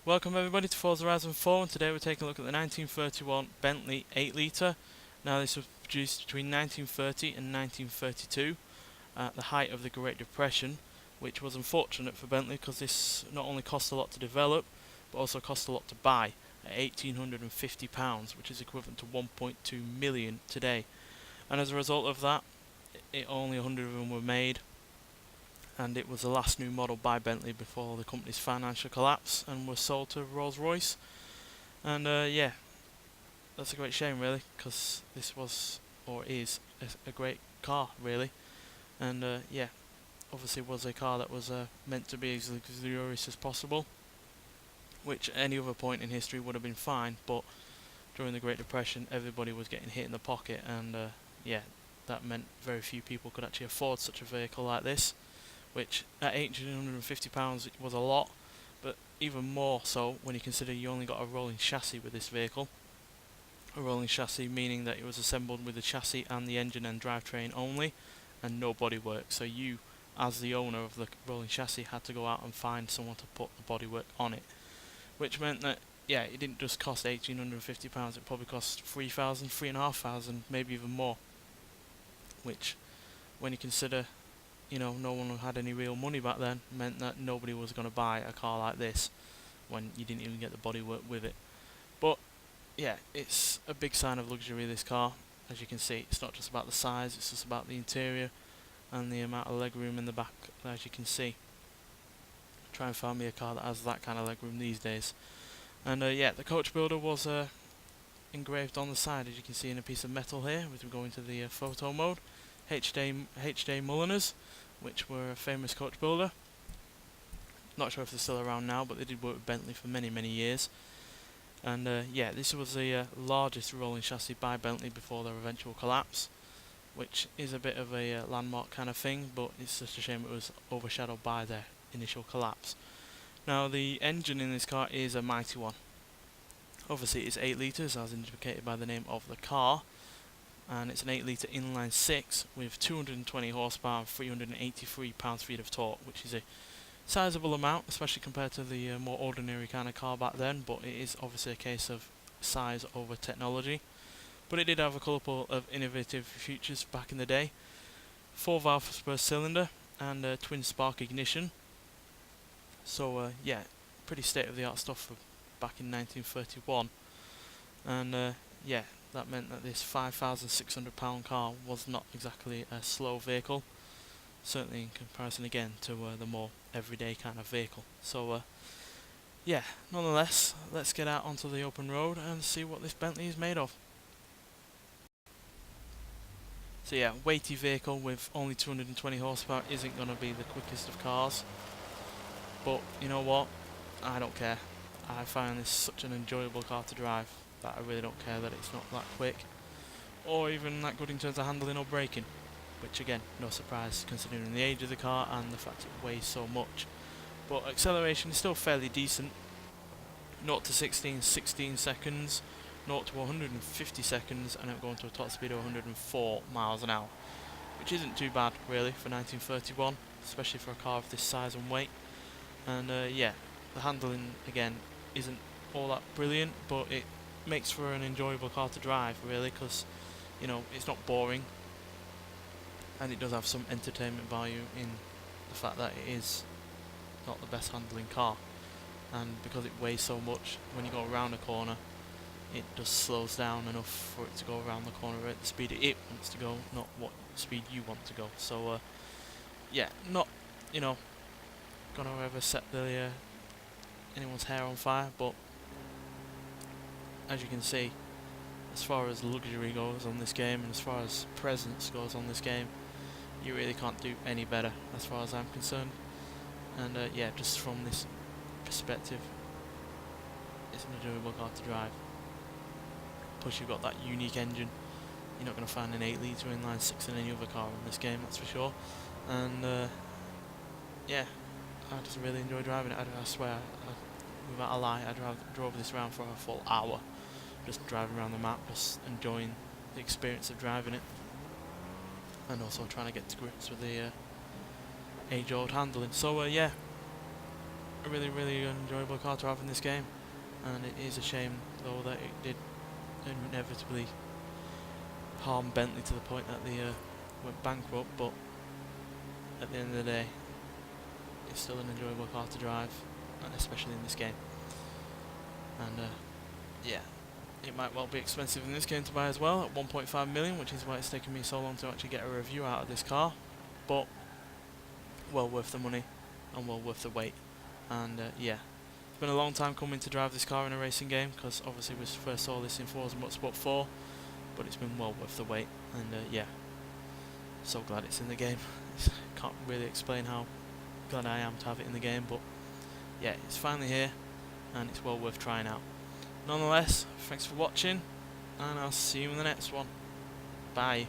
Welcome everybody to Forza Horizon 4, and today we're taking a look at the 1931 Bentley 8-Litre. Now this was produced between 1930 and 1932 at the height of the Great Depression, which was unfortunate for Bentley because this not only cost a lot to develop but also cost a lot to buy at £1,850, which is equivalent to 1.2 million today. And as a result of that, only 100 of them were made, and it was the last new model by Bentley before the company's financial collapse and was sold to Rolls-Royce. And yeah, that's a great shame really, because this was, or is, a great car really. And yeah, obviously was a car that was meant to be as luxurious as possible, which at any other point in history would have been fine, but during the Great Depression everybody was getting hit in the pocket, and yeah, that meant very few people could actually afford such a vehicle like this, which at £1,850 was a lot, but even more so when you consider you only got a rolling chassis with this vehicle. A rolling chassis meaning that it was assembled with the chassis and the engine and drivetrain only, and no bodywork, so you as the owner of the rolling chassis had to go out and find someone to put the bodywork on it, which meant that yeah, it didn't just cost £1,850, it probably cost £3,000, £3,500, maybe even more, which when you consider, you know, no one had any real money back then, meant that nobody was going to buy a car like this when you didn't even get the bodywork with it. But yeah, it's a big sign of luxury, this car. As you can see, it's not just about the size, it's just about the interior and the amount of legroom in the back, as you can see. Try and find me a car that has that kind of legroom these days. And yeah, the coach builder was engraved on the side, as you can see, in a piece of metal here, as we go into the photo mode. H.J. Mulliners, which were a famous coach builder. Not sure if they're still around now, but they did work with Bentley for many years. And yeah, this was the largest rolling chassis by Bentley before their eventual collapse, which is a bit of a landmark kind of thing, but it's just a shame it was overshadowed by their initial collapse. Now the engine in this car is a mighty one. Obviously it's 8 litres as indicated by the name of the car, and it's an 8-litre inline 6 with 220 horsepower and 383 pound-feet of torque, which is a sizable amount, especially compared to the more ordinary kind of car back then, but it is obviously a case of size over technology. But it did have a couple of innovative features back in the day. 4 valves per cylinder and twin spark ignition. So yeah, pretty state-of-the-art stuff for back in 1931. And yeah, that meant that this £5,600 car was not exactly a slow vehicle, certainly in comparison again to the more everyday kind of vehicle. So yeah, nonetheless, let's get out onto the open road and see what this Bentley is made of. So yeah, weighty vehicle with only 220 horsepower isn't going to be the quickest of cars, but you know what, I don't care. I find this such an enjoyable car to drive that I really don't care that it's not that quick or even that good in terms of handling or braking, which again, no surprise considering the age of the car and the fact it weighs so much. But acceleration is still fairly decent. 0 to 16 seconds, 0 to 150 seconds, and it'll go into a top speed of 104 miles an hour, which isn't too bad really for 1931, especially for a car of this size and weight. And yeah, the handling again isn't all that brilliant, but it makes for an enjoyable car to drive really, because you know, it's not boring, and it does have some entertainment value in the fact that it is not the best handling car, and because it weighs so much, when you go around a corner it just slows down enough for it to go around the corner at the speed it wants to go, not what speed you want to go. So yeah, not, you know, gonna ever set the anyone's hair on fire, but as you can see, as far as luxury goes on this game and as far as presence goes on this game, you really can't do any better as far as I'm concerned. And yeah, just from this perspective, it's an enjoyable car to drive. Plus you've got that unique engine. You're not going to find an 8-litre inline 6 in any other car in this game, that's for sure. And yeah, I just really enjoy driving it. I swear, without a lie, I drove this around for a full hour, just driving around the map, just enjoying the experience of driving it, and also trying to get to grips with the age-old handling. So yeah, a really enjoyable car to have in this game, and it is a shame though that it did inevitably harm Bentley to the point that they went bankrupt, but at the end of the day it's still an enjoyable car to drive, and especially in this game. And yeah, it might well be expensive in this game to buy as well, at 1.5 million, which is why it's taken me so long to actually get a review out of this car, but well worth the money and well worth the wait. And yeah, it's been a long time coming to drive this car in a racing game, because obviously we first saw this in Forza Motorsport 4, but it's been well worth the wait. And yeah, so glad it's in the game. Can't really explain how glad I am to have it in the game, but yeah, it's finally here and it's well worth trying out. Nonetheless, thanks for watching, and I'll see you in the next one. Bye.